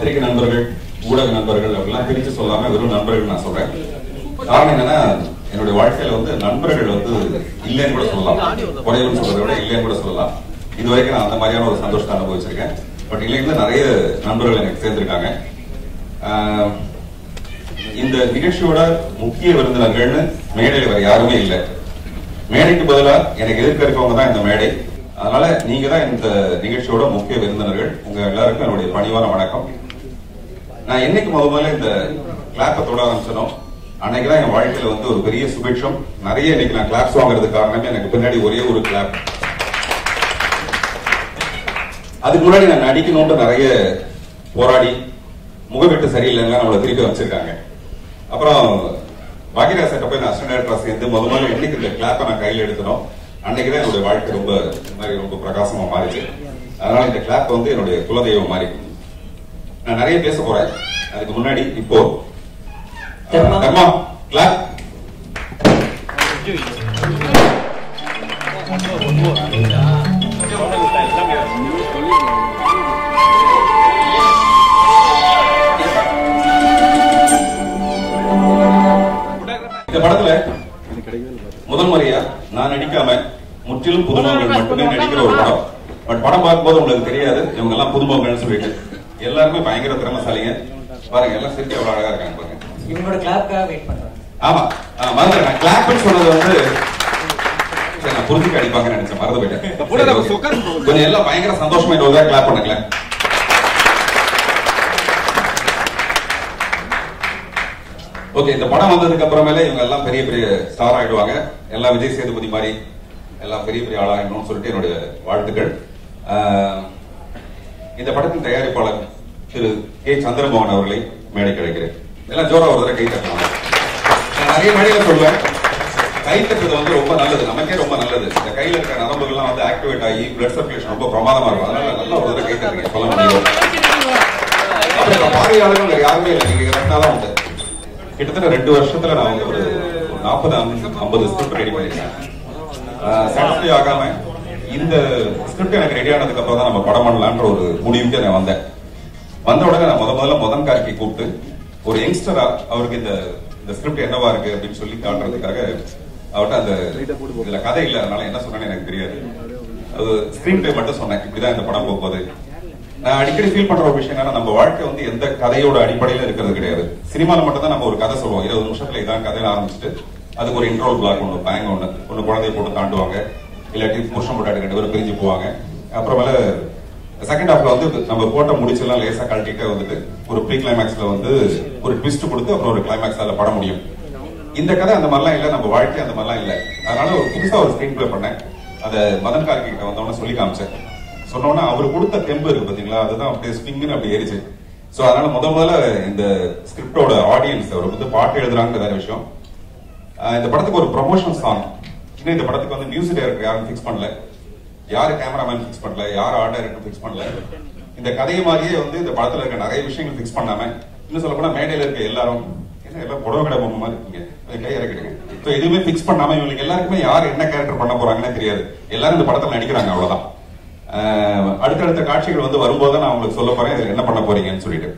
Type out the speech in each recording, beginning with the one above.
பத்திரிகை நண்பர்கள், ஊடக நண்பர்கள் அப்படிலாம் பிரிச்சு சொல்லாம வெறும் நண்பர்கள் நான் சொல்றேன். காரணம் என்னன்னா, என்னுடைய வாழ்க்கையில வந்து நண்பர்கள் வந்து இல்லைன்னு கூட சொல்லலாம், குறைவுன்னு சொல்றதை விட இல்லைன்னு கூட சொல்லலாம். இது வரைக்கும் நான் அந்த மாதிரியான ஒரு சந்தோஷத்தை அனுபவிச்சிருக்கேன். பட் இல்லைங்க நிறைய நண்பர்கள் எனக்கு சேர்ந்திருக்காங்க. இந்த நிகழ்ச்சியோட முக்கிய விருந்தினர்கள்னு மேடையில் வேற யாருமே இல்லை. மேடைக்கு பதிலா எனக்கு எதிர்க்க இருக்கவங்க தான் இந்த மேடை. அதனால நீங்க தான் இந்த நிகழ்ச்சியோட முக்கிய விருந்தினர்கள். உங்க எல்லாருக்கும் என்னுடைய பணிவான வணக்கம். நான் என்னைக்கு முதல்ல இந்த கிளாப்பை தொட ஆரம்பிச்சனோ அன்னைக்குதான் என் வாழ்க்கையில வந்து ஒரு பெரிய சுபிட்சம். நிறைய இன்னைக்கு நான் கிளாப்ஸ் வாங்குறதுக்கு காரணமே எனக்கு பின்னாடி ஒரே ஒரு கிளாப். அதுக்கு முன்னாடி நான் நடிக்கணும்னு நிறைய போராடி முகவெட்டு சரியில்லைன்னா நம்மளை திருப்பி வச்சிருக்காங்க. அப்புறம் பாக்யராஜ் சார்ட்ட போய் நான் அசிஸ்டன்ட் டைரக்டரா சேர்ந்து முதல்ல என்னைக்கு இந்த கிளாப்பை நான் கையில் எடுத்தனும் அன்னைக்குதான் என்னுடைய வாழ்க்கை ரொம்ப பிரகாசமா மாறிச்சு. அதனால இந்த கிளாப் வந்து என்னுடைய குலதெய்வம் மாறி. நான் நிறைய பேச போறேன். அதுக்கு முன்னாடி இப்போ தர்மா கிளாப். இந்த படத்துல முதல் முறையா நான் நடிக்காம முற்றிலும் புதுமுகங்கள் மட்டுமே நடிக்கிற ஒரு படம். பட் படம் பார்க்கும்போது உங்களுக்கு தெரியாது இவங்க எல்லாம் புதுமுகங்கள்னு சொல்லிட்டு. எல்லாருமே பயங்கர திறமைசாலிங்க. பாருங்க எல்லாம் சிரிக்க எவ்வளவு அழகா இருக்காங்க பாருங்க. இவங்களோட கிளாப்காக வெயிட் பண்றேன். ஆமா மறந்து நான் கிளாப்னு சொன்னது வந்து சரி நான் புரிஞ்சுக்க அடிப்பாங்கன்னு நினைச்சேன், மறந்து போயிட்டேன். கொஞ்சம் எல்லாம் பயங்கர சந்தோஷமா இன்னொரு கிளாப் பண்ணுங்களேன். ஓகே, இந்த படம் வந்ததுக்கு அப்புறமேல இவங்க எல்லாம் பெரிய பெரிய ஸ்டார் ஆயிடுவாங்க. எல்லாம் விஜய் சேதுபதி மாதிரி எல்லாம் பெரிய பெரிய ஆளாயிடணும்னு சொல்லிட்டு என்னுடைய வாழ்த்துக்கள். இந்த படத்தின் தயாரிப்பாளர் திரு கே சந்திரமோகன் அவர்களை மேடை கிடைக்கிறேன். எல்லாம் ஜோரா ஒரு தடவை கை தட்டுவாங்க. நான் நிறைய மேடையில சொல்லுவேன், கை தட்டுறது வந்து ரொம்ப நல்லது, நமக்கே ரொம்ப நல்லது. இந்த கையில இருக்கிற நரம்புகள்லாம் வந்து ஆக்டிவேட் ஆகி பிளட் சர்க்குலேஷன் ரொம்ப பிரமாதமா இருக்கும். அதனால நல்லா ஒரு தடவை கை தட்டுறீங்க, சொல்ல முடியும். அப்புறம் பார்வையாளர்கள் யாருமே இல்லை, நீங்க கரெக்டாதான் உண்டு. கிட்டத்தட்ட 2 வருஷத்துல நான் வந்து ஒரு 40-50 ஸ்கிரிப்ட் ரெடி பண்ணிருக்கேன். சாட்டிஸ்ஃபை ஆகாம இந்த ஸ்கிரிப்ட் எனக்கு ரெடி ஆனதுக்கு அப்புறம் தான் நம்ம படம் பண்ணலான்ற ஒரு முடிவுக்கு நான் வந்தேன். வந்த உடனே நான் முதல்ல மதன் கார்கி கூப்பிட்டு ஒரு யங்ஸ்டரா அவருக்கு இந்த ஸ்கிரிப்ட் என்னவா இருக்கு அப்படின்னு சொல்லி காட்டுறதுக்காக அவர்கிட்ட அந்த இதுல கதை இல்லை, அதனால என்ன சொன்னேன்னு எனக்கு தெரியாது. அது ஸ்கிரீன் பிளே மட்டும் சொன்னேன், இப்படிதான் இந்த படம் போகுது. நான் அடிக்கடி ஃபீல் பண்ற ஒரு விஷயம் என்னன்னா, நம்ம வாழ்க்கை வந்து எந்த கதையோட அடிப்படையில இருக்கிறது கிடையாது. சினிமால மட்டும் தான் நம்ம ஒரு கதை சொல்லுவோம், 20 நிமிஷத்துல இதான் கதையில ஆரம்பிச்சுட்டு அதுக்கு ஒரு இன்ட்ரோல் பிளாக் ஒண்ணு பேங் ஒண்ணு குழந்தைய போட்டு தாண்டுவாங்க, இல்லாட்டி புருஷன் போட்டாடி 2 பேரும் பிரிஞ்சு போவாங்க. அப்புறமேல செகண்ட் ஹாஃப்ல வந்து நம்ம போட்ட முடிச்செல்லாம் லேசா கழட்டிட்டே வந்துட்டு ஒரு ப்ரீ கிளைமேக்ஸ்ல வந்து ஒரு ட்விஸ்ட் கொடுத்து அப்புறம் ஒரு கிளைமேக்ஸ் அதில் பட முடியும். இந்த கதை அந்த மாதிரிலாம் இல்ல, நம்ம வாழ்க்கை அந்த மாதிரிலாம் இல்ல. அதனால ஒரு புதுசா ஒரு ஸ்கிரீன் பிளே பண்ணேன். அதை மதன் கார்கி கிட்ட வந்தவன சொல்லி காமிச்சேன். சொன்னோன்னா அவர் கொடுத்த தெம்பு இருக்கு பாத்தீங்களா, அதுதான் அப்படியே ஸ்விங்னு அப்படி ஏறிச்சு. சோ அதனால முதல்ல இந்த ஸ்கிரிப்டோட ஆடியன்ஸ் அவர் வந்து பாட்டு எழுதுறாங்க வேற விஷயம். இந்த படத்துக்கு ஒரு ப்ரொமோஷன் சாங், இன்னும் இந்த படத்துக்கு வந்து மியூசிக் டைரக்டர் யாரும் பிக்ஸ் பண்ணல, யாரு கேமராமேன் பிக்ஸ் பண்ணல, யாரு ஆர்ட் டைரக்டர் பிக்ஸ் பண்ணல. இந்த கதையை மாதிரியே வந்து இந்த படத்துல இருக்க நிறைய விஷயங்கள் பிக்ஸ் பண்ணாம, இன்னும் சொல்ல போனா மேடையில இருக்க எல்லாரும் என்ன எல்லாம் புடவை கடை பொம்மை மாதிரி இருக்கீங்க, கை இறக்கிடுங்க. சோ எதுவுமே பிக்ஸ் பண்ணாம இவங்களுக்கு எல்லாருக்குமே யாரு என்ன கேரக்டர் பண்ண போறாங்கன்னு தெரியாது. எல்லாரும் இந்த படத்துல நடிக்கிறாங்க, அவ்வளவுதான். அடுத்தடுத்த காட்சிகள் வந்து வரும்போது நான் உங்களுக்கு சொல்ல போறேன் இதுல என்ன பண்ண போறீங்கன்னு சொல்லிட்டு.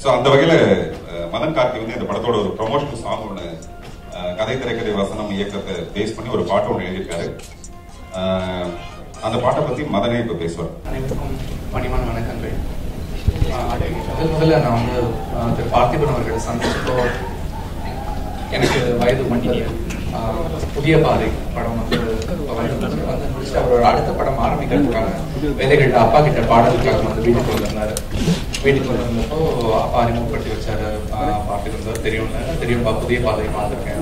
சோ அந்த வகையில மதன் கார்கி வந்து இந்த படத்தோட ஒரு ப்ரொமோஷனல் சாங் ஒண்ணு கதை திரைக்கதை வசனம் இயக்கத்தை பேஸ் பண்ணி ஒரு பாட்டு ஒண்ணு எழுதியிருக்காரு. அந்த பாட்டை பத்தி மதனே இப்ப பேசுவார். அனைவருக்கும் பணிவான வணக்கங்கள். முதல்ல நான் வந்து திரு பார்த்திபன் அவர்களை சந்திச்சப்போ எனக்கு வயது 12. புதிய பாதை படம் வந்து முடிச்சுட்டு அவரோட அடுத்த படம் ஆரம்பிக்கிறதுக்காக வேலைகள் அப்பா கிட்ட பாடலுக்காக வந்து வீட்டுக்கு வந்திருந்தாரு. வீட்டுக்கு வந்திருந்தப்போ அப்பா அறிமுகப்படுத்தி வச்சாரு. பாட்டுக்கு வந்தார், தெரியும்பா புதிய பாதை பார்த்துருக்கேன்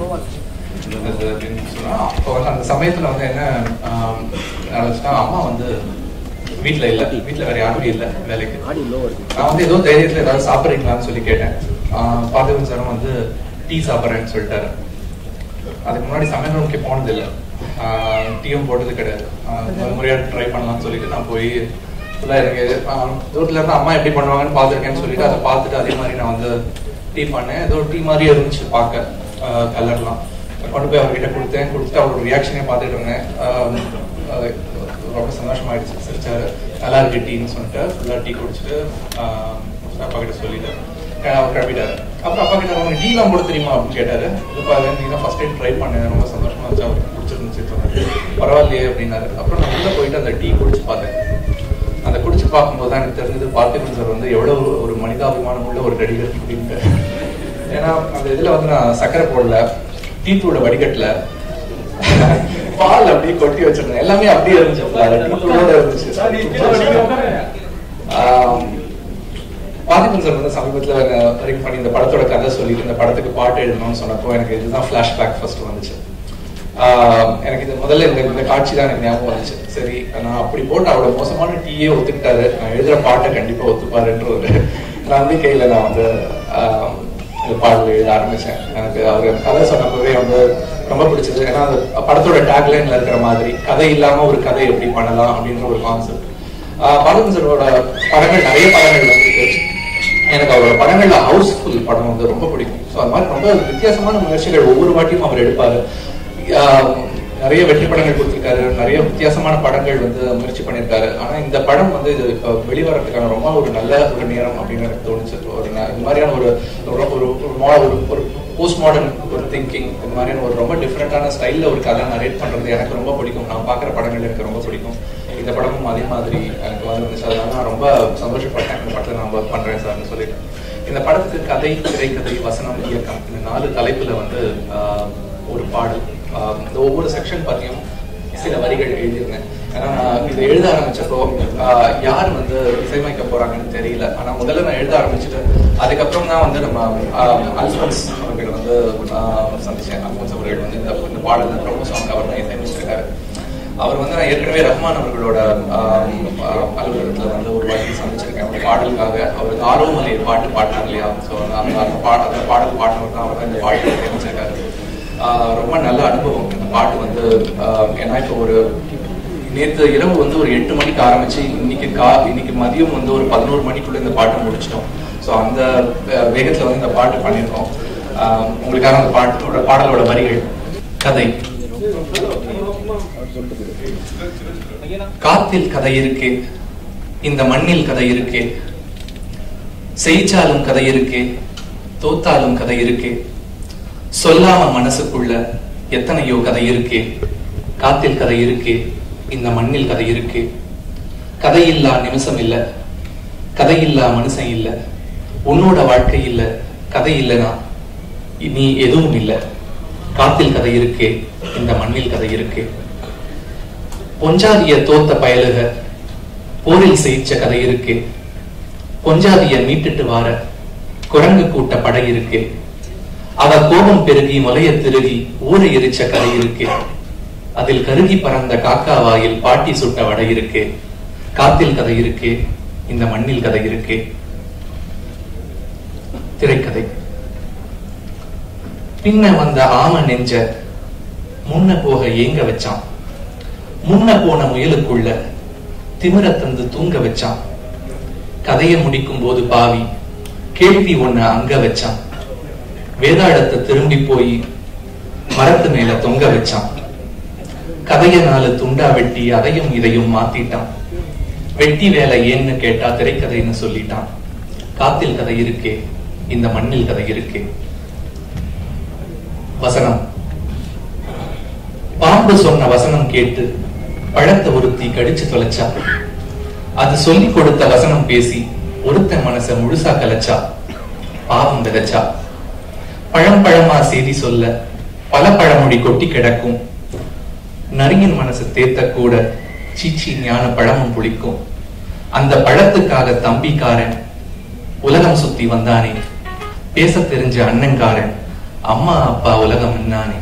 அப்படின்னு சொன்னா. அப்போ வந்து அந்த சமயத்துல வந்து என்ன நினைச்சுன்னா, அம்மா வந்து வீட்டுல இல்ல, வீட்டுல வேற யாருமே இல்ல வேலைக்கு. நான் வந்து ஏதோ தைரியத்துல ஏதாவது சாப்பிட்றீங்களான்னு சொல்லி கேட்டேன். பார்த்திபன் சாரும் வந்து டீ சாப்பிட்றேன்னு சொல்லிட்டாரு. அதுக்கு முன்னாடி சமையல் ரூமுக்கு போனது இல்லை, டீயும் போட்டது கிடையாது. முறையா ட்ரை பண்ணலாம்னு சொல்லிட்டு நான் போய் எனக்கு தூரத்துல இருந்து அம்மா எப்படி பண்ணுவாங்கன்னு பாத்துருக்கேன்னு சொல்லிட்டு அதை பார்த்துட்டு அதே மாதிரி நான் வந்து டீ பண்ணேன். ஏதோ டீ மாதிரியே இருந்துச்சு பார்க்க, கலர்லாம். கொண்டு போய் அவர்கிட்ட கொடுத்துட்டு அவரோட ரியாக்ஷனே பார்த்துட்டு இருந்தேன். ரொம்ப சந்தோஷமாயிடுச்சு, சிரிச்சாரு. நல்லா இருக்கு டீன்னு சொல்லிட்டு ஃபுல்லா டீ குடிச்சிட்டு அப்பா கிட்ட சொல்லிட்டு அவர் கிளம்பிட்டாரு. அப்புறம் அப்பா கிட்ட அவங்க டீலாம் போட தெரியுமா அப்படின்னு கேட்டாரு. இல்லப்பா நீ தான் ஃபர்ஸ்ட் டைம் ட்ரை பண்ணேன், ரொம்ப சந்தோஷமா இருந்துச்சு, அவருக்கு பிடிச்சிருந்துச்சு சொன்னாரு. பரவாயில்லையே அப்படின்னாரு. அப்புறம் நான் உள்ள போயிட்டு அந்த டீ குடிச்சு பார்த்தேன். அந்த குடிச்சு பார்க்கும்போது தான் எனக்கு தெரிஞ்சது பார்த்திபன் சார் வந்து எவ்வளவு ஒரு மனிதாபிமானம் உள்ள ஒரு நடிகர் அப்படின்ட்டு. ஏன்னா அந்த இதுல வந்து நான் சக்கரை போடல, டீ தூள வடிகட்டல, பால் அப்படியே கொட்டி வச்சிருந்தேன். எல்லாமே அப்படியே இருந்துச்சு, டீ தூளோட இருந்துச்சு. பார்த்திபன் சார் வந்து சமீபத்துல ரிங் பண்ணி இந்த படத்தோட கதை சொல்லிட்டு இந்த படத்துக்கு பாட்டு எழுதணும்னு சொன்னப்போ எனக்கு இதுதான் ஃபிளாஷ்பேக் ஃபர்ஸ்ட் வந்துச்சு. எனக்கு இது முதல்ல இந்த காட்சி தான் எனக்கு ஞாபகம் வந்துச்சு. சரி, நான் அப்படி போட்டு அவ்வளவு மோசமான டீயே ஒத்துக்கிட்டாரு, நான் எழுதுற பாட்டை கண்டிப்பா ஒத்துப்பாருன்ற ஒரு நம்பிக்கையில நான் வந்து பாடல் எழுத ஆரம்பிச்சேன். எனக்கு அவர் கதை சொன்னப்பவே வந்து ரொம்ப பிடிச்சது. ஏன்னா அந்த படத்தோட டேக்லைன்ல இருக்கிற மாதிரி கதை இல்லாம ஒரு கதை எப்படி பண்ணலாம் அப்படின்ற ஒரு கான்செப்ட். பார்த்திபன் சாரோட படங்கள் நிறைய படங்கள் வந்து எனக்கு அவரோட படங்கள்ல ஹவுஸ்ஃபுல் படம் வந்து ரொம்ப பிடிக்கும். ஸோ அது மாதிரி ரொம்ப வித்தியாசமான முயற்சிகள் ஒவ்வொரு வாட்டியும் அவர் எடுப்பாரு. நிறைய வெற்றி படங்கள் கொடுத்திருக்காரு, நிறைய வித்தியாசமான படங்கள் வந்து முயற்சி பண்ணியிருக்காரு. ஆனா இந்த படம் வந்து இது வெளிவரத்துக்கான ரொம்ப ஒரு நல்ல ஒரு நேரம் அப்படின்னு எனக்கு தோணுச்சு. ஒரு இந்த மாதிரியான ஒரு போஸ்ட் மாடர்ன் ஒரு திங்கிங், இந்த மாதிரியான ஒரு ரொம்ப டிஃப்ரெண்டான ஸ்டைல்ல ஒரு கதை நரேட் பண்றது எனக்கு ரொம்ப பிடிக்கும். நான் பாக்குற படங்கள் எனக்கு ரொம்ப பிடிக்கும். இந்த படமும் அதே மாதிரி எனக்கு வந்துருந்துச்சு. அதனால நான் ரொம்ப சந்தோஷப்பட்டேன் இந்த படத்தை நான் ஒர்க் பண்றேன் சார்னு சொல்லிட்டு. இந்த படத்துக்கு கதை, திரைக்கதை, வசனம், இயக்கம் இந்த 4 தலைப்புல வந்து ஒரு பாடல். இந்த ஒவ்வொரு செக்ஷன் பத்தியும் சில வரிகள் எழுதியிருந்தேன். ஏன்னா நான் இதை எழுத ஆரம்பிச்சப்போ யார் வந்து இசையமைக்க போறாங்கன்னு தெரியல. ஆனா முதல்ல நான் எழுத ஆரம்பிச்சுட்டு அதுக்கப்புறம் தான் வந்து நம்ம அல்போன்ஸ் அவர்கள் வந்து சந்திச்சேன். அல்போன்ஸ் அவர்கள் வந்து இந்த பாடல் ரொம்ப சாங் அவர் தான் இசையமைச்சிருக்காரு. அவர் வந்து நான் ஏற்கனவே ரஹ்மான் அவர்களோட அலுவலகத்துல வந்து ஒரு வாட்டி சந்திச்சிருக்கேன் ஒரு பாடலுக்காக. அவருக்கு ஆர்வமலை பாட்டு பாடினார் இல்லையா, ஸோ அந்த பாடல் பாடினவர் தான் அவர் தான் இந்த பாட்டு இசையமைச்சிருக்காரு. ரொம்ப நல்ல அனுபவம் இந்த பாட்டு வந்து. ஏன்னா இப்போ ஒரு நேற்று இரவு வந்து ஒரு 8 மணிக்கு ஆரம்பிச்சு இன்னைக்கு மதியம் வந்து ஒரு 11 மணிக்குள்ள இந்த பாட்டை முடிச்சிட்டோம். ஸோ அந்த வேகத்துல வந்து இந்த பாட்டு பண்ணியிருக்கோம். உங்களுக்கான அந்த பாடலோட வரிகள். கதை. காத்தில் கதை இருக்கே, இந்த மண்ணில் கதை இருக்கே, செய்தாலும் கதை இருக்கே, தோத்தாலும் கதை இருக்கே, சொல்லாம மனசுக்குள்ள எத்தனையோ கதை இருக்கே, காத்தில் கதை இருக்கே, இந்த மண்ணில் கதை இருக்கே, கதையில்லா நிமிஷம் இல்ல, கதையில்லா மனுஷன் இல்ல, உன்னோட வாழ்க்கை இல்ல, கதை இல்லனா நீ எதுவும் இல்ல, காத்தில் கதை இருக்கே, இந்த மண்ணில் கதை இருக்கே. பொஞ்சாதிய தோத்த பயலுக போரில் செய்ச்ச கதை இருக்கே, பொஞ்சாதிய மீட்டுட்டு வார குரங்கு கூட்ட படை இருக்கே, அவ கோபம் பெருகி முலைய திருகி ஊரை எரிச்ச கதை இருக்கே, அதில் கருகி பறந்த காக்கா வாயில் பாட்டி சுட்ட வடை இருக்கே, காத்தில் கதை இருக்கே, இந்த மண்ணில் கதை இருக்கே. திரைக்கதை. பின்ன வந்த ஆம நெஞ்ச முன்ன போக ஏங்க வச்சான், முன்ன போன முயலுக்குள்ள திமிர தந்து தூங்க வச்சான், கதையை முடிக்கும் போது பாவி கேள்வி ஒண்ணு அங்க வச்சான், வேதாளத்தை திரும்பி போய் மரத்து மேல தொங்க வச்சான், கதையனால துண்டா வெட்டி அதையும் இதையும் மாத்திட்டான், வெட்டி வேலை ஏன்னு கேட்டா திரைக்கதைன்னு சொல்லிட்டான், காத்தில் கதை இருக்கே, இந்த மண்ணில் கதை இருக்கே. வசனம். பாம்பு சொன்ன வசனம் கேட்டு பழத்தை ஒருத்தி கடிச்சு தொலைச்சா, அது சொல்லி கொடுத்த வசனம் பேசி ஒருத்த மனச முழுசா கலைச்சா, பாவம் விதைச்சா, பழம் பழமா செய்தி சொல்ல பல பழமொழி கொட்டி கிடக்கும், நரியின் மனசு தேத்த கூட சீச்சி ஞான பழமும் புளிக்கும், அந்த பழத்துக்காக தம்பிக்காரன் உலகம் சுத்தி வந்தானே, பேச தெரிஞ்ச அண்ணன்காரன் அம்மா அப்பா உலகம் என்னானே,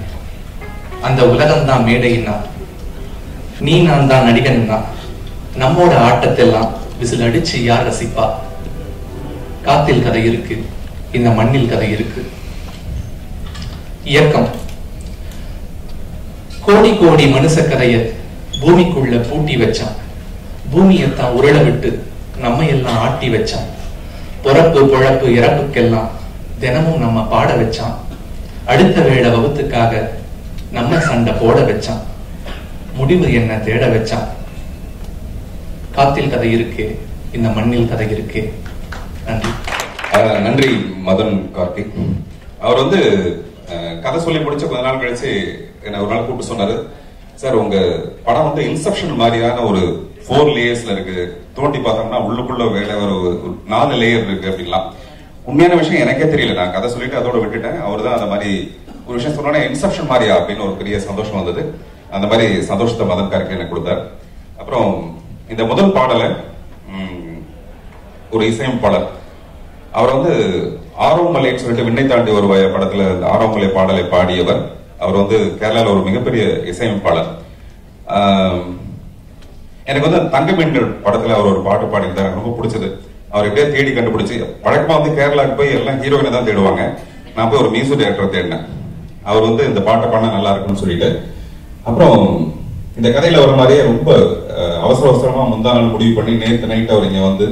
அந்த உலகம் தான் மேடைன்னா நீ நான் தான் நடிகன்னா, நம்மோட ஆட்டத்தெல்லாம் விசில் அடிச்சு யார் ரசிப்பா, காத்தில் கதை இருக்கு, இந்த மண்ணில் கதை இருக்கு. இயக்கம். கோடி கோடி மனுஷ கதைய பூமிக்குள்ள பூட்டி வச்சான், பூமியத்தான் உருள விட்டு நம்ம எல்லாம் ஆட்டி வச்சான், பொறப்பு பொழப்பு இறப்புக்கெல்லாம் தினமும் நம்ம பாட வச்சான், அடுத்த வேளை வகுத்துக்காக நம்ம சண்டை போட வச்சான், முடிவு என்ன தேட வச்சான், காத்தில் கதை இருக்கே, இந்த மண்ணில் கதை இருக்கே. நன்றி. நன்றி மதன் கார்த்திக். அவர் வந்து கதை சொல்லி முடிச்ச கொஞ்ச நாள் கழிச்சு என்ன ஒரு நாள் கூப்பிட்டு சொன்னாரு, சார் உங்க படம் வந்து இன்செப்ஷன் மாதிரியான ஒரு 4 லேயர்ஸ்ல இருக்கு, தோண்டி பார்த்தோம்னா உள்ளுக்குள்ள வேலை ஒரு 4 லேயர் இருக்கு அப்படின்லாம். உண்மையான விஷயம் எனக்கே தெரியல, நான் கதை சொல்லிட்டு அதோட விட்டுட்டேன். அவர் தான் அந்த மாதிரி ஒரு விஷயம் சொன்னோன்னா இன்செப்ஷன் மாதிரியா அப்படின்னு ஒரு பெரிய சந்தோஷம் வந்தது. அந்த மாதிரி சந்தோஷத்தை மதன் கார்கே எனக்கு கொடுத்தார். அப்புறம் இந்த முதல் பாடலை ஒரு இசையமைப்பாளர் அவர் வந்து ஆரோமலைன்னு சொல்லிட்டு விண்ணை தாண்டி ஒரு படத்துல ஆரோமலை பாடலை பாடியவர். அவர் வந்து கேரளால ஒரு மிகப்பெரிய இசையமைப்பாளர். எனக்கு வந்து தங்கமீன்கள் படத்துல அவர் ஒரு பாட்டு பாடியிருந்தார், எனக்கு ரொம்ப பிடிச்சது. அவர் எப்படியே தேடி கண்டுபிடிச்சு, வழக்கமா வந்து கேரளாவுக்கு போய் எல்லாம் ஹீரோயினை தான் தேடுவாங்க, நான் போய் ஒரு மியூசிக் டைரக்டரை தேடினேன். அவர் வந்து இந்த பாட்டை பண்ண நல்லா இருக்குன்னு சொல்லிட்டு, அப்புறம் இந்த கதையில வர மாதிரியே ரொம்ப அவசர அவசரமா முந்தா நாள் முடிவு பண்ணி நேற்று நைட் அவர் இங்க வந்து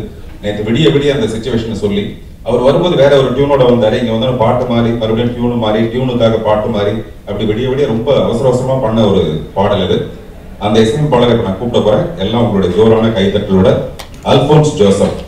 நேற்று விடிய விடிய அந்த சிச்சுவேஷனை சொல்லி, அவர் வரும்போது வேற ஒரு டியூனோட வந்தாரு, இங்க வந்து பாட்டு மாறி மறுபடியும் டியூனு மாறி டியூனுக்காக பாட்டு மாறி அப்படி விடிய விடிய ரொம்ப அவசர அவசரமா பண்ண ஒரு பாடல் இது. அந்த இசையமைப்பாளரை இப்ப நான் கூப்பிட போறேன். எல்லாம் உங்களுடைய ஜோரான கைத்தட்டலோட Alphonse Joseph.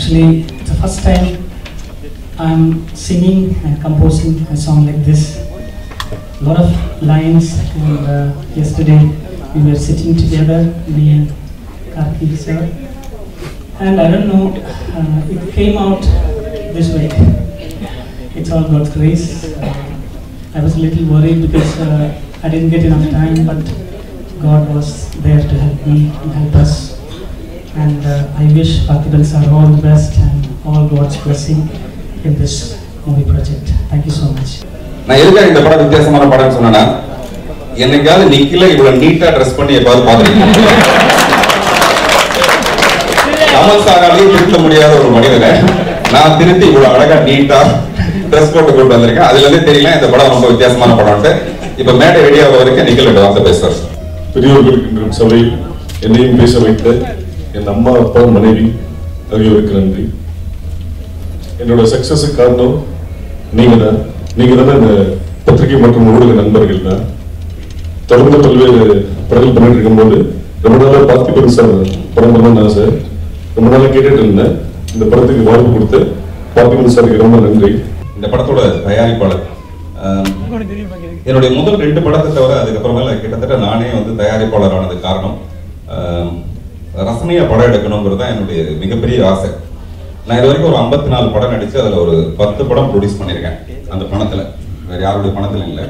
Actually, it's the first time I'm singing and composing a song like this. A lot of lines, and yesterday we were sitting together, me and Karthik sir, and I don't know, it came out this way. It's all God's grace. I was a little worried because I didn't get enough time, but God was there to help me and help us. And I wish Parthiban sir all the best and all God's blessing in this movie project. Thank you so much. நான் எதுக்காக இந்த படம் வித்தியாசமான படம்னு சொன்னேன்னா, என்னைக்காவது நிக்கில இவ்வளவு நீட்டா ட்ரெஸ் பண்ணி எப்பாவது பாத்துருக்கீங்க? கமல் சாராலையும் திருத்த முடியாத ஒரு மனிதனை நான் திருத்தி இவ்வளவு அழகா நீட்டா ட்ரெஸ் போட்டு கொண்டு வந்திருக்கேன். அதுல இருந்து தெரியல இந்த படம் ரொம்ப வித்தியாசமான படம்ட்டு. இப்ப மேடை ரெடியாக வரைக்கும் நிக்கில் ரெண்டு வார்த்தை பேசுறாரு. பெரியவர்களுக்கு சபையில் என்னையும் பேச வைத்த என் அம்மா அப்பா மனைவி ஆகியோருக்கு நன்றி. என்னோட சக்சஸுக்கு காரணம் நீங்க தான் இந்த பத்திரிகை மற்றும் ஊடக நண்பர்கள் தான். தொடர்ந்து பல்வேறு படங்கள் பண்ணிட்டு இருக்கும்போது ரொம்ப நாளா பார்த்திபன் சார் படம் பண்ணணும்னு ஆசை. ரொம்ப நாளா கேட்டுட்டு இருந்தேன். இந்த படத்துக்கு வாய்ப்பு கொடுத்து பார்த்திபன் சாருக்கு ரொம்ப நன்றி. இந்த படத்தோட தயாரிப்பாளர் என்னுடைய முதல் 2 படத்தை தவிர அதுக்கப்புறமேல கிட்டத்தட்ட நானே வந்து தயாரிப்பாளர் ஆனதுக்கு காரணம் ரசனையா படம் எடுக்கணுங்கிறது தான் என்னுடைய மிகப்பெரிய ஆசை. நான் இது வரைக்கும் ஒரு 54 படம் நடிச்சு அதுல ஒரு 10 படம் ப்ரொடியூஸ் பண்ணியிருக்கேன். அந்த பணத்துல வேற யாருடைய பணத்துல இல்லை.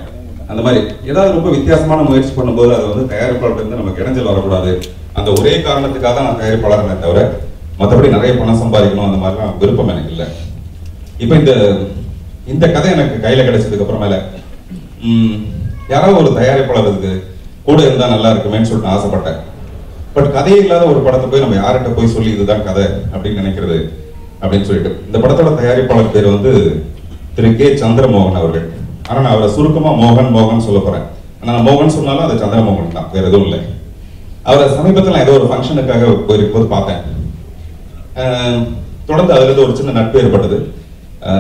அந்த மாதிரி ஏதாவது ரொம்ப வித்தியாசமான முயற்சி பண்ணும்போது அது வந்து தயாரிப்பாளர் இருந்து நமக்கு இடைஞ்சல் வரக்கூடாது அந்த ஒரே காரணத்துக்காக தான் நான் தயாரிப்பாளர்னே தவிர மற்றபடி நிறைய பணம் சம்பாதிக்கணும் அந்த மாதிரிலாம் விருப்பம் எனக்கு இல்லை. இப்போ இந்த கதை எனக்கு கையில கிடைச்சதுக்கு அப்புறமேல யாராவது ஒரு தயாரிப்பாளருக்கு கூட இருந்தா நல்லா இருக்குமேன்னு சொல்லிட்டு ஆசைப்பட்டேன். பட் கதையே இல்லாத ஒரு படத்தை போய் நம்ம யார்கிட்ட போய் சொல்லி இதுதான் கதை அப்படின்னு நினைக்கிறது அப்படின்னு சொல்லிட்டு இந்த படத்தோட தயாரிப்பாளர் பேர் வந்து திரு கே சந்திரமோகன் அவர்கள். ஆனா நான் அவரை சுருக்கமா மோகன் சொல்ல போறேன். ஆனா மோகன் சொன்னாலும் அது சந்திரமோகன் தான், வேற எதுவும் இல்லை. அவரை சமீபத்தில் ஏதோ ஒரு ஃபங்க்ஷனுக்காக போயிருக்கும்போது பார்த்தேன். தொடர்ந்து அதுல இருந்து ஒரு சின்ன நட்பு ஏற்பட்டது.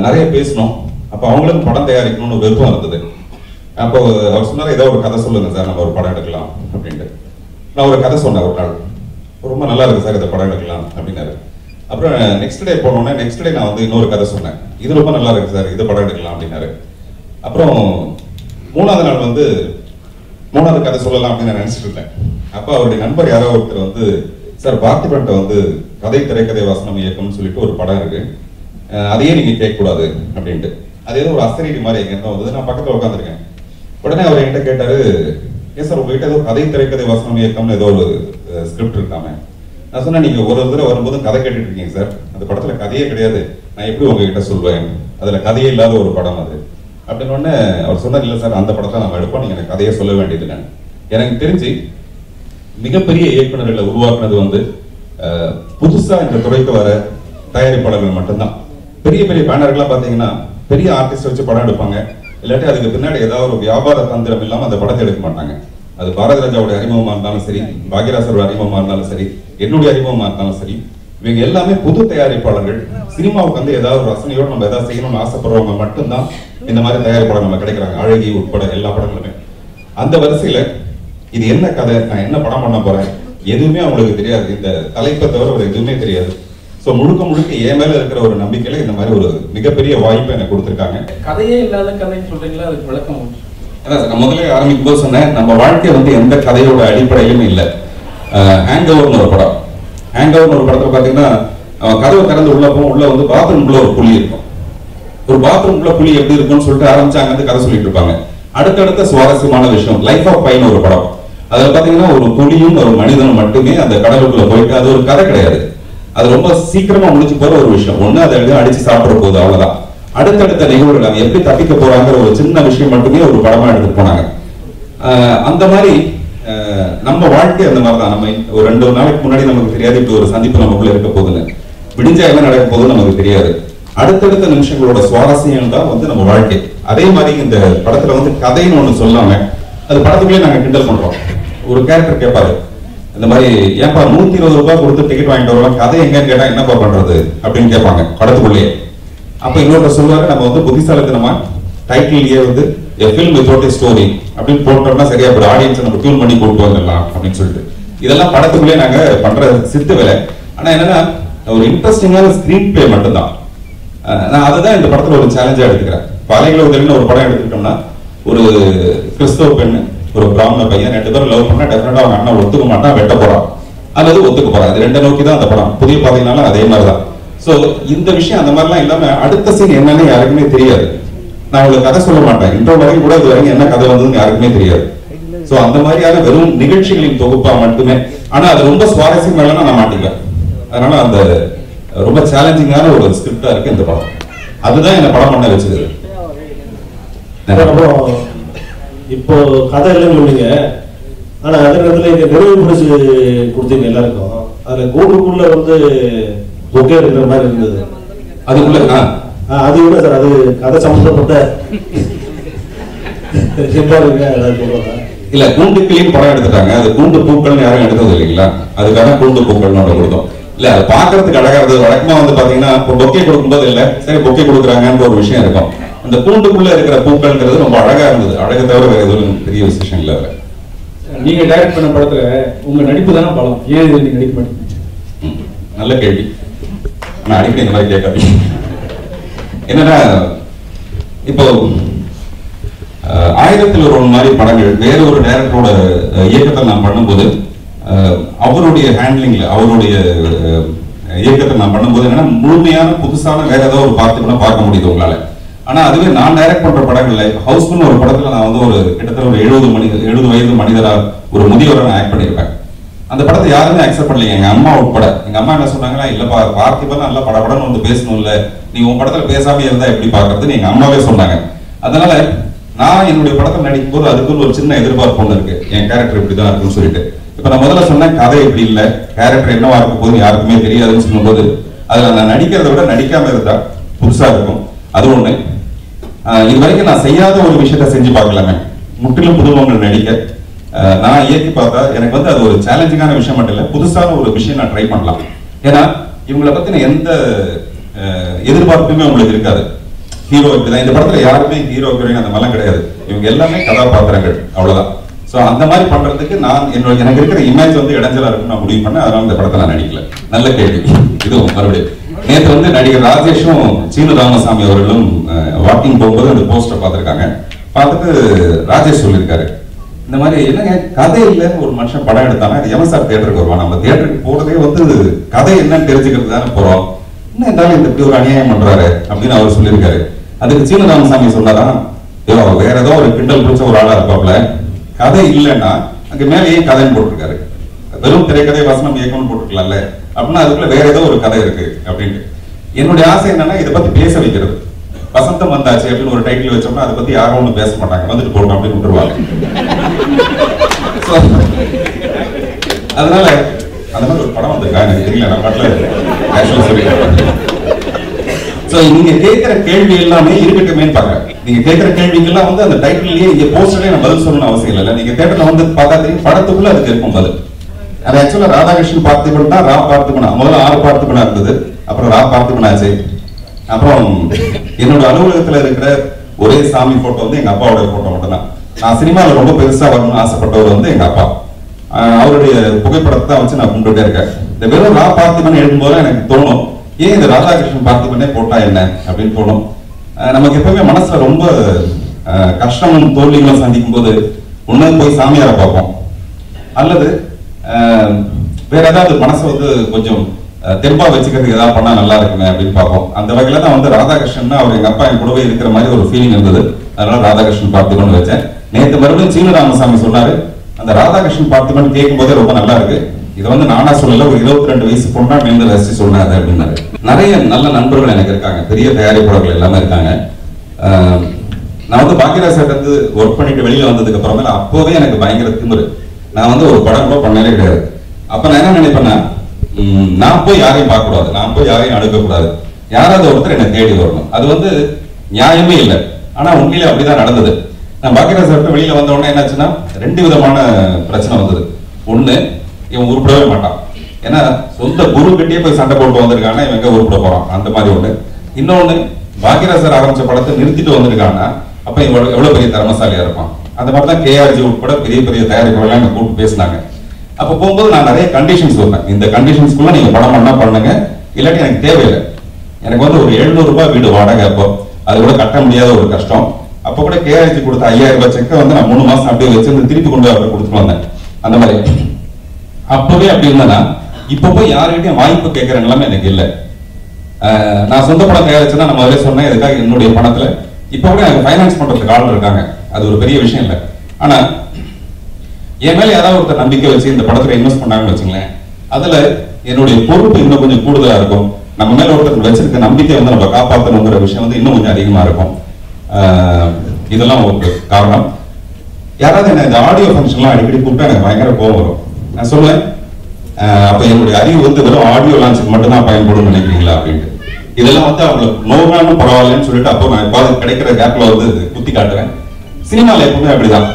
நிறைய பேசணும். அப்போ அவங்களுக்கும் படம் தயாரிக்கணும்னு விருப்பம் இருந்தது. அப்போ அவர் சொன்னார், ஏதோ ஒரு கதை சொல்லுங்க சார், நம்ம ஒரு படம் எடுக்கலாம் அப்படின்ட்டு. நான் ஒரு கதை சொன்னேன் ஒரு நாள். ரொம்ப நல்லா இருக்கு சார், இதை படம் எடுக்கலாம் அப்படின்னாரு. அப்புறம் நெக்ஸ்ட் டே போனோன்னே நெக்ஸ்ட் டே நான் வந்து இன்னொரு கதை சொன்னேன், இது ரொம்ப நல்லா இருக்கு சார், இதை படம் எடுக்கலாம் அப்படின்னாரு. அப்புறம் 3வது நாள் வந்து 3வது கதை சொல்லலாம் அப்படின்னு நான் நினைச்சிட்டு இருந்தேன். அப்போ அவருடைய நண்பர் யாரோ ஒருத்தர் வந்து, சார் பார்த்திபன்ட்ட வந்து கதை திரைக்கதை வசனம் இயக்கம்னு சொல்லிட்டு ஒரு படம் இருக்கு, அதையே நீங்க கேட்கக்கூடாது அப்படின்ட்டு. அது ஏதோ ஒரு அசரீடி மாதிரி எங்க வந்து நான் பக்கத்துல உட்காந்துருக்கேன். உடனே அவர் என்கிட்ட கேட்டாரு, ஏன் சார் உங்ககிட்ட ஏதோ கதை திரைக்கதை வசனம் இயக்கம்னு ஏதோ ஒரு ஸ்கிரிப்ட் இருக்காம. நான் சொன்னேன், நீங்க ஒரு தடவை வரும்போது கதை கேட்டுட்டு இருக்கீங்க சார், அந்த படத்துல கதையே கிடையாது, நான் எப்படி உங்ககிட்ட சொல்வேன், அதுல கதையே இல்லாத ஒரு படம் அது அப்படின்னு. உடனே அவர் சொன்னார், இல்லை சார் அந்த படத்தை நம்ம எடுப்போம், நீங்க எனக்கு கதையை சொல்ல வேண்டியது. எனக்கு தெரிஞ்சு மிகப்பெரிய இயக்குநர்களை உருவாக்குனது வந்து புதுசா இந்த துறைக்கு வர தயாரிப்பாளர்கள் மட்டும்தான். பெரிய பெரிய பேனர்கள்லாம் பாத்தீங்கன்னா பெரிய ஆர்டிஸ்ட் வச்சு படம் எடுப்பாங்க, இல்லாட்டி அதுக்கு பின்னாடி ஏதாவது ஒரு வியாபார தந்திரம் இல்லாம அந்த படத்தை எடுக்க மாட்டாங்க. அது பாரதி ராஜாவுடைய அறிமுகமா இருந்தாலும் சரி, பாக்யராஜரோட அறிமுகமா இருந்தாலும் சரி, என்னுடைய அறிமுகமா இருந்தாலும் சரி, இவங்க எல்லாமே புது தயாரிப்பாளர்கள். சினிமாவுக்கு வந்து ஏதாவது ஒரு ரசனையோடு நம்ம ஏதாவது செய்யணும்னு ஆசைப்படுறவங்க மட்டும்தான் இந்த மாதிரி தயாரிப்பாளர் நம்ம கிடைக்கிறாங்க. அழகி உட்பட எல்லா படங்களுமே. அந்த வரிசையில இது என்ன கதை, நான் என்ன படம் பண்ண போறேன், எதுவுமே அவங்களுக்கு தெரியாது. இந்த தலைப்பை தவிர ஒரு எதுவுமே தெரியாது. ஸோ முழுக்க என் மேல இருக்கிற ஒரு நம்பிக்கையில இந்த மாதிரி ஒரு மிகப்பெரிய வாய்ப்பை எனக்கு கொடுத்துருக்காங்க. கதையே இல்லாத கதைன்னு சொல்றீங்களா, அதுக்கு விளக்கம்? அதான் சார், நான் முதல்ல ஆரம்பிக்கும் போது சொன்னேன், நம்ம வாழ்க்கை வந்து எந்த கதையோட அடிப்படையிலும் இல்லை. ஹேங் ஓவர்னு ஒரு படம், ஹேங் ஓவர்னு ஒரு படத்துல பாத்தீங்கன்னா கதவை திறந்து உள்ள போகும், உள்ள வந்து பாத்ரூம்குள்ள ஒரு புலி இருக்கும். ஒரு பாத்ரூம்குள்ள புலி எப்படி இருக்கும்னு சொல்லிட்டு ஆரம்பிச்சாங்க வந்து கதை சொல்லிட்டு இருப்பாங்க. அடுத்தடுத்த சுவாரஸ்யமான விஷயம் லைஃப் ஆஃப் பைன்னு ஒரு படம். அதுல பாத்தீங்கன்னா ஒரு புலியும் ஒரு மனிதனும் மட்டுமே அந்த கடலுக்குள்ள போயிட்டு, அது ஒரு கதை கிடையாது, அது ரொம்ப சீக்கிரமா முடிச்சு போற ஒரு விஷயம். ஒண்ணு அதை அடிச்சு சாப்பிட போகுது, அவ்வளவுதான். அடுத்தடுத்த நிகழ்வுகள் அவங்க எப்படி தப்பிக்க போறாங்கிற ஒரு சின்ன விஷயம் மட்டுமே ஒரு படமா எடுத்துட்டு போனாங்க. அந்த மாதிரி நம்ம வாழ்க்கை அந்த மாதிரிதான். நம்ம ஒரு 2 நாளைக்கு முன்னாடி நமக்கு தெரியாது இப்படி ஒரு சந்திப்பு நமக்குள்ள இருக்க போகுதுன்னு, விடிஞ்சா என்ன நடக்க போகுதுன்னு நமக்கு தெரியாது. அடுத்தடுத்த நிமிஷங்களோட சுவாரஸ்யம் தான் வந்து நம்ம வாழ்க்கை. அதே மாதிரி இந்த படத்துல வந்து கதைன்னு ஒண்ணு சொல்லாம அது படத்துக்குள்ளே நாங்க கிண்டல் பண்றோம். ஒரு கேரக்டர் கேட்பாரு, இந்த மாதிரி ஏன்பா 120 ரூபாய் கொடுத்து டிக்கெட் வாங்கிட்டு வருவோம், கதை எங்கன்னு கேட்டா என்னப்பா பண்றது அப்படின்னு கேட்பாங்க படத்துக்குள்ளேயே. அப்ப இன்னொருத்தர் சொல்லுவாரு, நம்ம வந்து புத்திசாலித்தனமா டைட்டிலேயே வந்து a film without a story அப்படின்னு போட்டோம்னா சரியா போய் ஆடியன்ஸை நம்ம டியூன் பண்ணி கொண்டு வந்துடலாம் அப்படின்னு சொல்லிட்டு. இதெல்லாம் படத்துக்குள்ளேயே நாங்க பண்ற சித்து வேலை. ஆனா என்னன்னா ஒரு இன்ட்ரெஸ்டிங்கான ஸ்கிரீன் பிளே மட்டும்தான். நான் அதுதான் இந்த படத்துல ஒரு சேலஞ்சா எடுத்துக்கிறேன். பழைய உதவின்னு ஒரு படம் எடுத்துக்கிட்டோம்னா, ஒரு கிறிஸ்தவ பெண்ணு ஒரு பிராமண பையன் 2 பேரும் லவ் பண்ணா டெஃபினட்டா அவங்க அண்ணன் ஒத்துக்க மாட்டான், வெட்ட போறான், அல்லது ஒத்துக்க போறான். இது 2 நோக்கி தான் அந்த படம். புதிய பாத்தீங்கன்னாலும் அதே மாதிரிதான். சோ இந்த விஷயம் அந்த மாதிரிலாம் இல்லாம அடுத்த சீன் என்னன்னு யாருக்குமே தெரியாது. நான் உங்களுக்கு கதை சொல்ல மாட்டேன், இன்ட்ரோ வரைக்கும் கூட இது வரைக்கும் என்ன கதை வந்ததுன்னு யாருக்குமே தெரியாது. சோ அந்த மாதிரியான வெறும் நிகழ்ச்சிகளின் தொகுப்பா மட்டுமே. ஆனா அது ரொம்ப சுவாரஸ்யம் இல்லைன்னா நான் மாட்டிக்குவேன். அதனால அந்த ரொம்ப சேலஞ்சிங்கான ஒரு ஸ்கிரிப்டா இருக்கு இந்த படம். அதுதான் என்ன படம் பண்ண வச்சது. இப்போ கதை இல்லைன்னு சொன்னீங்க, ஆனா அதே நேரத்துல இங்க நிறைவு பரிசு கொடுத்தீங்க எல்லாருக்கும். அதுல கூண்டுக்குள்ள வந்து பொக்கே இருக்கிற மாதிரி இருந்தது. அதுக்குள்ள அது என்ன சார், அது கதை சம்பந்தப்பட்ட இல்ல, கூண்டுக்குள்ளேயும் படம் எடுத்துட்டாங்க. அது கூண்டு பூக்கள்னு யாரும் எடுத்தது இல்லைங்களா, அதுக்காக கூண்டு பூக்கள்னு கொடுத்தோம். இல்ல அது பாக்குறதுக்கு அழகா இருந்தது. வழக்கமா வந்து பாத்தீங்கன்னா பொக்கே கொடுக்கும்போது இல்ல, சரி பொக்கே கொடுக்குறாங்கன்ற ஒரு விஷயம் இருக்கும். அந்த கூண்டுக்குள்ள இருக்கிற பூக்கள்ங்கிறது ரொம்ப அழகா இருந்தது. அழகை தவிர வேற எதுவும் பெரிய விசேஷம் இல்லை. நீங்க டைரக்ட் பண்ண படத்துல உங்க நடிப்பு தானே பலம், ஏன் இதுல நீங்க நடிக்க மாட்டீங்க? நல்ல கேள்வி. நான் அடிக்கடி இந்த மாதிரி கேட்காது. என்னன்னா இப்போ 1001 மாதிரி படங்கள் வேற ஒரு டைரக்டரோட இயக்கத்தை நான் பண்ணும்போது அவருடைய ஹேண்ட்லிங்ல அவருடைய இயக்கத்தை நான் பண்ணும்போது என்னன்னா முழுமையான புதுசான வேற ஏதோ ஒரு பார்க்க முடியுது உங்களால. ஆனா அதுவே நான் டைரக்ட் பண்ற படங்கள்ல ஹவுஸ்ஃபுல் ஒரு படத்துல நான் வந்து ஒரு கிட்டத்தட்ட ஒரு 70 வயது மனிதரா ஒரு முதியவரை நான் ஆக்ட் பண்ணியிருப்பேன். அந்த படத்தை யாருமே அக்செப்ட் பண்ணலைங்க, எங்க அம்மா உட்பட. எங்க அம்மா என்ன சொன்னாங்கன்னா, இல்லப்பா பார்த்திபன் நல்லா படப்படன்னு வந்து பேசணும், இல்ல நீ உன் படத்துல பேசாம இருந்தா எப்படி பாக்குறதுன்னு எங்க அம்மாவே சொன்னாங்க. அதனால நான் என்னுடைய படத்தை நடிக்கும் போது அதுக்குன்னு ஒரு சின்ன எதிர்பார்ப்பு ஒன்று இருக்கு, என் கேரக்டர் இப்படிதான் இருக்குன்னு சொல்லிட்டு. இப்ப நான் முதல்ல சொன்னேன் கதை இப்படி இல்லை, கேரக்டர் என்னவா இருக்க போது யாருக்குமே தெரியாதுன்னு சொல்லும்போது அதுல நான் நடிக்கிறத விட நடிக்காம இருந்தா புதுசா இருக்கும். அது ஒண்ணு. இது வரைக்கும் நான் செய்யாத ஒரு விஷயத்த செஞ்சு பார்க்கலாமே, முற்றிலும் புதுமுகங்கள் நடிக்க. நான் இயக்கி பார்த்தா எனக்கு வந்து அது ஒரு சேலஞ்சிங்கான விஷயம் மட்டும் இல்லை, புதுசான ஒரு விஷயம் நான் ட்ரை பண்ணலாம். ஏன்னா இவங்களை பத்தின எந்த எதிர்பார்ப்புமே உங்களுக்கு இருக்காது. ஹீரோ இப்படிதான், இந்த படத்துல யாருமே ஹீரோ ஹீரோயின் அந்த மாதிரிலாம் கிடையாது, இவங்க எல்லாமே கதாபாத்திரங்கள், அவ்வளவுதான். சோ அந்த மாதிரி பண்றதுக்கு நான் எனக்கு இருக்கிற இமேஜ் வந்து இடைஞ்சலா இருக்குன்னு நான் முடிவு பண்ணேன். அதனால இந்த படத்தை நான் நடிக்கல. நல்ல கேள்வி. இதுவும் மறுபடியும் நேற்று வந்து நடிகர் ராஜேஷும் சீனு ராமசாமி அவர்களும் வாக்கிங் போகும்போது அந்த போஸ்டர் பார்த்திருக்காங்க. பார்த்துட்டு ராஜேஷ் சொல்லியிருக்காரு, இந்த மாதிரி என்னங்க கதை இல்லைன்னு ஒரு மனுஷன் படம் எடுத்தானா அது எவன் சார் தியேட்டருக்கு வருவான், நம்ம தியேட்டருக்கு போறதே வந்து கதை என்னன்னு தெரிஞ்சுக்கிறது தானே போறோம், என்ன இருந்தாலும் இந்த இப்படி ஒரு அநியாயம் பண்றாரு அப்படின்னு அவர் சொல்லியிருக்காரு. அதுக்கு சீனு ராமசாமி சொன்னாதான், வேற ஏதோ ஒரு கிண்டல் பிடிச்ச ஒரு ஆளா இருப்பாப்ல, கதை இல்லைன்னா அங்க மேல ஏன் கதைன்னு போட்டிருக்காரு, வெறும் திரைக்கதை வசனம் இயக்கம்னு போட்டுக்கலாம்ல, அப்படின்னா அதுக்குள்ள வேற ஏதோ ஒரு கதை இருக்கு அப்படின்ட்டு. என்னுடைய ஆசை என்னன்னா இதை பத்தி பேச வைக்கிறது. வசந்தம் வந்தாச்சு அப்படின்னு ஒரு டைட்டில் வச்சோம்னா அதை பத்தி யாரும் ஒன்றும் பேச மாட்டாங்க, வந்துட்டு போட்டோம் அப்படின்னு விட்டுருவாங்க. அதனால அந்த மாதிரி ஒரு படம் வந்திருக்கா எனக்கு தெரியல, நான் பாட்டுல சொல்லிடுறேன். சோ நீங்க கேட்கிற கேள்வி எல்லாமே இருக்கட்டுமே பாக்குறேன். நீங்க கேட்கிற கேள்விக்கெல்லாம் வந்து அந்த டைட்டிலேயே இங்க போஸ்டர்லயே நான் பதில் சொல்லணும்னு அவசியம் இல்லை. நீங்க தியேட்டர்ல வந்து பார்த்தா தெரியும், படத்துக்குள்ள அதுக்கு இருக்கும் பதில். அது ஆக்சுவலா ராதாகிருஷ்ணன் பார்த்திபன் தான், ரா பார்த்திபனா முதல்ல 6 பார்த்திபனா இருந்தது, அப்புறம் ரா பார்த்திபன் ஆச்சு. அப்புறம் என்னோட அலுவலகத்துல இருக்கிற ஒரே சாமி போட்டோ வந்து எங்க அப்பாவோட போட்டோ மட்டும் தான். நான் சினிமாவில் ரொம்ப பெருசா வரணும்னு ஆசைப்பட்டவர் வந்து எங்க அப்பா. அவருடைய புகைப்படத்தை தான் வச்சு நான் கும்பிட்டுட்டே இருக்கேன். இந்த வெறும் ரா பார்த்திபன் எழுதும்போது எனக்கு தோணும், ஏன் இந்த ராதாகிருஷ்ணன் பார்த்திபனே போட்டா என்ன அப்படின்னு தோணும். நமக்கு எப்பவுமே மனசுல ரொம்ப கஷ்டமும் தோல்விகளும் சந்திக்கும் போது ஒண்ணு போய் சாமியாரை பார்ப்போம், அல்லது வேற ஏதாவது மனசை வந்து கொஞ்சம் தெம்பா வச்சுக்கிறதுக்கு ஏதாவது பண்ணா நல்லா இருக்குமே அப்படின்னு பார்ப்போம். அந்த வகையில தான் வந்து ராதாகிருஷ்ணன் அவர் எங்க அப்பா என் கூடவே இருக்கிற மாதிரி ஒரு ஃபீலிங் இருந்தது. அதனால ராதாகிருஷ்ணன் பார்த்திபன் வச்சேன். நேற்று மறுபடியும் சீனு ராமசாமி சொன்னாரு, அந்த ராதாகிருஷ்ணன் பார்த்திபன் கேட்கும் போதே ரொம்ப நல்லா இருக்கு, இதை வந்து நானா சொல்லல, ஒரு 22 வயசு பொண்ணா மேந்து ரசிச்சு சொன்னாரு அப்படின்னாரு. நிறைய நல்ல நண்பர்கள் எனக்கு இருக்காங்க, பெரிய தயாரிப்பாளர்கள் எல்லாமே இருக்காங்க. நான் வந்து பாக்கியராஜ் சார் வந்து ஒர்க் பண்ணிட்டு வெளியில வந்ததுக்கு அப்புறமே அப்போவே எனக்கு பயங்கர திமிரு. நான் வந்து ஒரு படம் கூட பண்ணவே கிடையாது. அப்ப நான் என்ன நினைப்பேன்னா, நான் போய் யாரையும் பார்க்க கூடாது, நான் போய் யாரையும் அணுகக்கூடாது, யாராவது ஒருத்தர் என்னை தேடி வரணும். அது வந்து நியாயமே இல்லை, ஆனா உண்மையிலே அப்படிதான் நடந்தது. நான் பாக்கியராஜ் சார் வெளியில வந்த உடனே என்னாச்சுன்னா 2 விதமான பிரச்சனை வந்தது. ஒண்ணு, இவன் உருப்படவே மாட்டான், ஏன்னா சொந்த குரு கிட்டே போய் சண்டை போட்டு வந்திருக்காங்கன்னா இவன் எங்க உருப்பட போறான், அந்த மாதிரி ஒண்ணு. இன்னொன்னு, பாக்கியராஜ் சார் ஆரம்பிச்ச படத்தை நிறுத்திட்டு வந்திருக்காங்கன்னா அப்ப இவன் எவ்வளவு பெரிய திறமசாலியா இருப்பான். அந்த மாதிரிதான் KRG உட்பட பெரிய பெரிய தயாரிப்பாளர்கள் என்ன கூப்பிட்டு பேசினாங்க. அப்ப போகும்போது நான் நிறைய கண்டிஷன்ஸ் வைப்பேன், இந்த கண்டிஷன்ஸ்க்குள்ள நீங்க படம் பண்ணா பண்ணுங்க, இல்லாட்டி எனக்கு தேவையில்லை. எனக்கு வந்து ஒரு 700 ரூபாய் வீடு வாடகை, அப்போ அது கூட கட்ட முடியாத ஒரு கஷ்டம். அப்ப கூட KRG கொடுத்த 5000 ரூபாய் செக்கை வந்து நான் 3 மாசம் அப்படியே வச்சிருந்து திருப்பி கொண்டு அவரை கொடுத்துட்டு வந்தேன். அந்த மாதிரி அப்பவே அப்படி இருந்தேன்னா இப்ப போய் யாருக்கிட்டையும் வாய்ப்பு கேட்கிற நிலைமை எனக்கு இல்லை. நான் சொந்த படம் தயாரிச்சுன்னா நம்ம அதிலே சொன்னேன், இதுக்காக என்னுடைய பணத்துல இப்ப கூட எனக்கு ஃபைனான்ஸ் பண்றதுக்கு ஆள் இருக்காங்க, அது ஒரு பெரிய விஷயம் இல்லை. ஆனா என் மேல யாராவது ஒருத்தர் நம்பிக்கை வச்சு இந்த படத்துல இன்வெஸ்ட் பண்ணாங்கன்னு வச்சுங்களேன், அதுல என்னுடைய பொறுப்பு இன்னும் கொஞ்சம் கூடுதலா இருக்கும். நம்ம மேல ஒருத்தர் வச்சிருக்க நம்பிக்கை வந்து நம்ம காப்பாற்றணுங்கிற விஷயம் வந்து இன்னும் கொஞ்சம் அதிகமா இருக்கும். இதெல்லாம் ஒரு காரணம். யாராவது என்ன இந்த ஆடியோ ஃபங்க்ஷன்லாம் அடிக்கடி கூப்பிட்டா எனக்கு பயங்கர கோவம் வரும். நான் சொல்லுவேன், அப்ப என்னுடைய அறிவு வந்து வெறும் ஆடியோ லான்ச்சுக்கு மட்டும்தான் பயன்படும் நினைக்கிறீங்களா அப்படின்ட்டு. இதெல்லாம் வந்து அவங்களுக்கு நோகானும் பரவாயில்லன்னு சொல்லிட்டு அப்போ நான் எப்பாவது கிடைக்கிற கேப்ல வந்து குத்தி காட்டுறேன். சினிமால எப்பவுமே அப்படிதான்,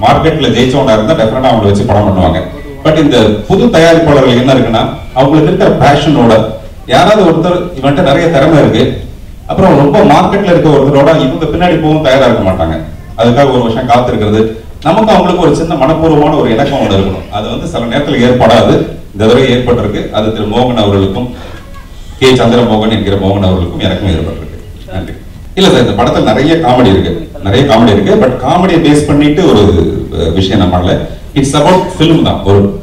மார்க்கெட்ல ஜெயிச்சவனா இருந்தா டெஃபினட்டா அவங்களை வச்சு படம் பண்ணுவாங்க. பட் இந்த புது தயாரிப்பாளர்கள் என்ன இருக்குன்னா, அவங்களுக்கு இருக்கிற பேஷனோட யாராவது ஒருத்தர் இவன்ட்ட நிறைய திறமை இருக்கு, அப்புறம் ரொம்ப மார்க்கெட்ல இருக்க ஒருத்தரோட இவங்க பின்னாடி போகவும் தயாரா இருக்க மாட்டாங்க. அதுக்காக ஒரு வருஷம் காத்திருக்கிறது, நமக்கு அவங்களுக்கு ஒரு சின்ன மனப்பூர்வமான ஒரு இணக்கம் ஒன்று இருக்கணும். அது வந்து சில நேரத்தில் ஏற்படாது, இந்த தடவை ஏற்பட்டிருக்கு. அது திரு மோகன் அவர்களுக்கும் கே சந்திரமோகன் என்கிற மோகன் அவர்களுக்கும் எனக்கும் ஏற்பட்டிருக்கு. நன்றி. இல்ல சார், இந்த படத்தில் நிறைய காமெடி இருக்கு, பட் காமெடியை பேஸ் பண்ணிட்டு ஒரு விஷயம் நம்மள இட்ஸ் அபவுட் ஃபிலிம் தான்.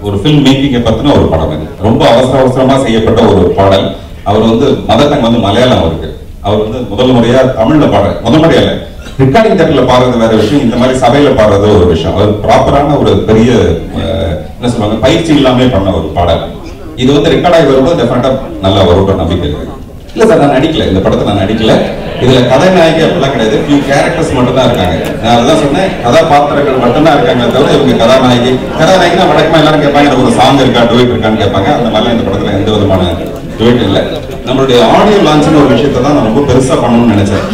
ஒரு ஃபில்ம் மேக்கிங்கை பத்தின ஒரு படம். இது ரொம்ப அவசரமா செய்யப்பட்ட ஒரு பாடல். அவர் வந்து மதர் டங் வந்து மலையாளம் அவருக்கு. அவர் வந்து முதல் முறையா தமிழ்ல பாடுற, முதல் முறையால ரெக்கார்டிங் தேட்டர்ல பாடுறது வேற விஷயம், இந்த மாதிரி சபையில பாடுறது ஒரு விஷயம். அவர் ப்ராப்பரான ஒரு பெரிய என்ன சொல்லுவாங்க, பயிற்சி இல்லாம பண்ண ஒரு பாடல். இது வந்து ரெக்கார்ட் ஆகி வரும்போது டெஃபினட்டா நல்லா வரும் நம்பிக்கை இருக்கு. இல்ல சார், நான் நடிக்கல, இந்த படத்தை நான் நடிக்கல. இதுல கதாநாயகி அப்படிலாம் கிடையாது, ஃபியூ கேரக்டர்ஸ் மட்டும் தான் இருக்காங்க. நான் அதான் சொன்னேன், கதாபாத்திரங்கள் மட்டும்தான் இருக்காங்க தவிர இவங்க கதாநாயகினா வழக்கமா எல்லாரும் கேட்பாங்க, ஒரு சாங் இருக்கா, டுவேட் இருக்கான்னு கேட்பாங்க. அந்த மாதிரிலாம் இந்த படத்துல எந்த விதமான டுவேட் இல்லை. நம்மளுடைய ஆடியோ லான்ச்னு ஒரு விஷயத்தை தான் நான் ரொம்ப பெருசா பண்ணணும்னு நினைச்சேன்.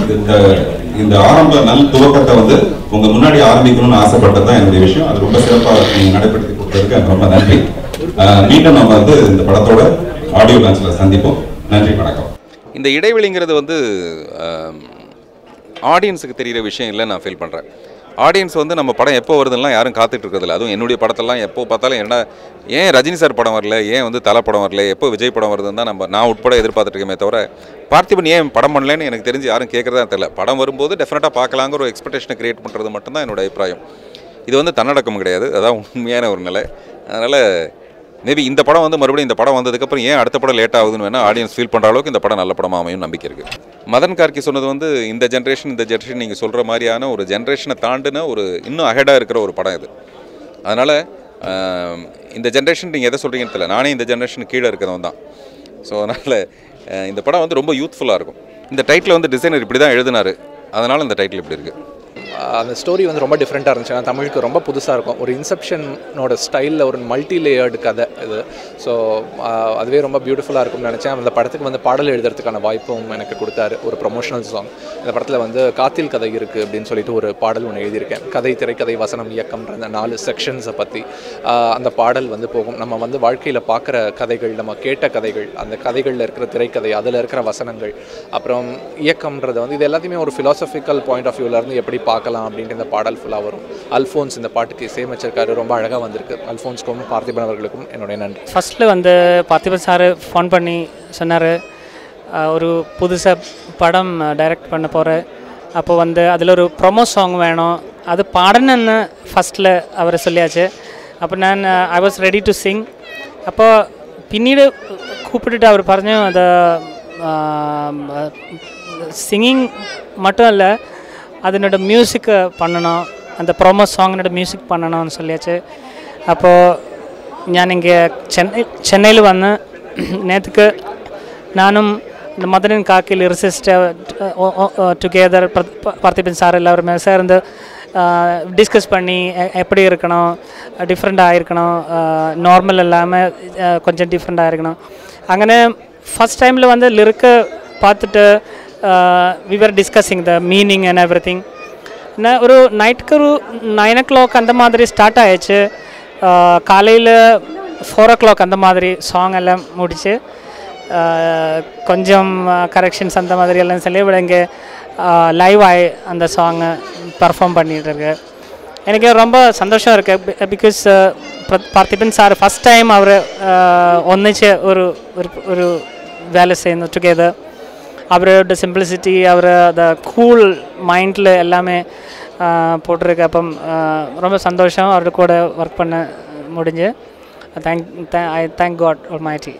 இந்த ஆரம்ப நல் துவக்கத்தை வந்து உங்க முன்னாடி ஆரம்பிக்கணும்னு ஆசைப்பட்டது தான் என்னுடைய விஷயம். அது ரொம்ப சிறப்பாக நீங்க நடைபெறுத்தி கொடுத்ததுக்கு எனக்கு ரொம்ப நன்றி. மீண்டும் நம்ம வந்து இந்த படத்தோட ஆடியோ லான்ச்ல சந்திப்போம். நன்றி, வணக்கம். இந்த இடைவெளிங்கிறது வந்து ஆடியன்ஸுக்கு தெரிகிற விஷயம் இல்லை நான் ஃபீல் பண்ணுறேன். ஆடியன்ஸ் வந்து நம்ம படம் எப்போ வருதுன்னா யாரும் காத்துட்டு இருக்கிறதில்ல. அதுவும் என்னுடைய படத்தெல்லாம் எப்போ பார்த்தாலும் என்ன, ஏன் ரஜினி சார் படம் வரல, ஏன் வந்து தலை படம் வரல, எப்போ விஜய் படம் வருதுன்னு தான் நான் உட்பட எதிர்பார்த்துட்டு இருக்கேமே தவிர பார்த்திபன் ஏன் படம் பண்ணலன்னு எனக்கு தெரிஞ்சு யாரும் கேட்குறதா தெரியல. படம் வரும்போது டெஃபினட்டாக பார்க்கலாங்கிற ஒரு எக்ஸ்பெக்டேஷனை கிரியேட் பண்ணுறது மட்டும்தான் என்னோட அபிப்பிராயம். இது வந்து தன்னடக்கம் கிடையாது, அதான் உண்மையான ஒரு நிலை. அதனால் மேபி இந்த படம் வந்து மறுபடியும் இந்த படம் வந்ததுக்கப்புறம் ஏன் அடுத்த படம் லேட் ஆகுதுன்னு வேணால் ஆடியன்ஸ் ஃபீல் பண்ணுற அளவுக்கு இந்த படம் நல்ல படமாக அமையும் நம்பிக்கை இருக்குது. மதன் கார்கி சொன்னது வந்து இந்த ஜென்ரேஷன் நீங்கள் சொல்கிற மாதிரியான ஒரு ஜென்ரேஷனை தாண்டின ஒரு இன்னும் அஹெடாக இருக்கிற ஒரு படம் இது. அதனால் இந்த ஜென்ரேஷன் நீங்கள் எதை சொல்கிறீங்கன்னு தெரியல, நானே இந்த ஜென்ரேஷனுக்கு கீழே இருக்கிறவன் தான். ஸோ அதனால் இந்த படம் வந்து ரொம்ப யூத்ஃபுல்லாக இருக்கும். இந்த டைட்டில் வந்து டிசைனர் இப்படி தான் எழுதினார், அதனால் இந்த டைட்டில் இப்படி இருக்குது. அந்த ஸ்டோரி வந்து ரொம்ப டிஃப்ரெண்ட்டாக இருந்துச்சு. ஏன்னா தமிழுக்கு ரொம்ப புதுசாக இருக்கும். ஒரு இன்செப்ஷனோட ஸ்டைலில் ஒரு மல்டி லேயர்டு கதை இது. ஸோ அதுவே ரொம்ப பியூட்டிஃபுல்லாக இருக்கும்னு நினச்சேன். அந்த படத்துக்கு வந்து பாடல் எழுதுறதுக்கான வாய்ப்பும் எனக்கு கொடுத்தாரு. ஒரு ப்ரொமோஷனல் சாங் இந்த படத்தில் வந்து காத்தில் கதை இருக்குது அப்படின்னு சொல்லிட்டு ஒரு பாடல் ஒன்று எழுதியிருக்கேன். கதை, திரைக்கதை, வசனம், இயக்கம்ன்ற அந்த 4 செக்ஷன்ஸை பற்றி அந்த பாடல் வந்து போகும். நம்ம வந்து வாழ்க்கையில் பார்க்குற கதைகள், நம்ம கேட்ட கதைகள், அந்த கதைகளில் இருக்கிற திரைக்கதை, அதில் இருக்கிற வசனங்கள், அப்புறம் இயக்கம்ன்றது வந்து இது எல்லாத்தையுமே ஒரு ஃபிலாசபிக்கல் பாயிண்ட் ஆஃப் வியூவிலேருந்து எப்படி பார்க்கலாம் அப்படின்ட்டு இந்த பாடல் ஃபுல்லாக வரும். அல்ஃபோன்ஸ் இந்த பாட்டுக்கு இசையமைச்சிருக்காரு, ரொம்ப அழகாக வந்திருக்கு. அல்ஃபோன்ஸ்க்கும் பார்த்திபன் அவர்களுக்கும் என்னுடைய நன்றி. ஃபஸ்ட்டில் வந்து பார்த்திபன் சார் ஃபோன் பண்ணி சொன்னார், ஒரு புதுசாக படம் டைரக்ட் பண்ண போகிறேன், அப்போ வந்து அதில் ஒரு ப்ரொமோ சாங் வேணும், அது பாடணுன்னு ஃபஸ்ட்டில் அவர் சொல்லியாச்சு. அப்போ நான் I was ready to Singh. அப்போ பின்னீடு கூப்பிட்டுட்டு அவர் പറഞ്ഞു, அந்த சிங்கிங் மட்டும் இல்லை, அதனோட மியூசிக்கு பண்ணணும், அந்த ப்ரோமோ சாங்கினோட மியூசிக் பண்ணணும்னு சொல்லியாச்சு. அப்போது ഞാൻ இங்கே சென்னையில் வந்து நேற்றுக்கு நானும் இந்த மதனின் காக்கில் ரிசர்ச் டுகெதர் பார்த்திபன் சார் எல்லாருமே சேர்ந்து டிஸ்கஸ் பண்ணி எப்படி இருக்கணும், டிஃப்ரெண்ட்டாக இருக்கணும், நார்மல் இல்லாமல் கொஞ்சம் டிஃப்ரெண்ட்டாக இருக்கணும். അങ്ങനെ ஃபஸ்ட் டைமில் வந்து லிரிக்கு பார்த்துட்டு we were discussing the meaning and everything. ஒரு நைட்டுக்கு ஒரு 9 o'clock அந்த மாதிரி ஸ்டார்ட் ஆயிடுச்சு. காலையில் 4 o'clock அந்த மாதிரி சாங் எல்லாம் முடிச்சு கொஞ்சம் கரெக்ஷன்ஸ் அந்த மாதிரி எல்லாம் சொல்லி ഇവിടെ இங்கே லைவ் ஆகி அந்த சாங்கை பர்ஃபார்ம் பண்ணிகிட்டு இருக்கு. எனக்கு ரொம்ப சந்தோஷம் இருக்குது. Because Parthiban sir first time அவர் ஒന്നിച്ച് ஒரு வேலை செய்யணும் டுகெதர். அவரோட சிம்பிளிசிட்டி, அவர் அந்த கூல் மைண்டில் எல்லாமே போட்டிருக்கு. அப்போ ரொம்ப சந்தோஷம் அவரோட கூட ஒர்க் பண்ண முடிஞ்சு. I thank God almighty.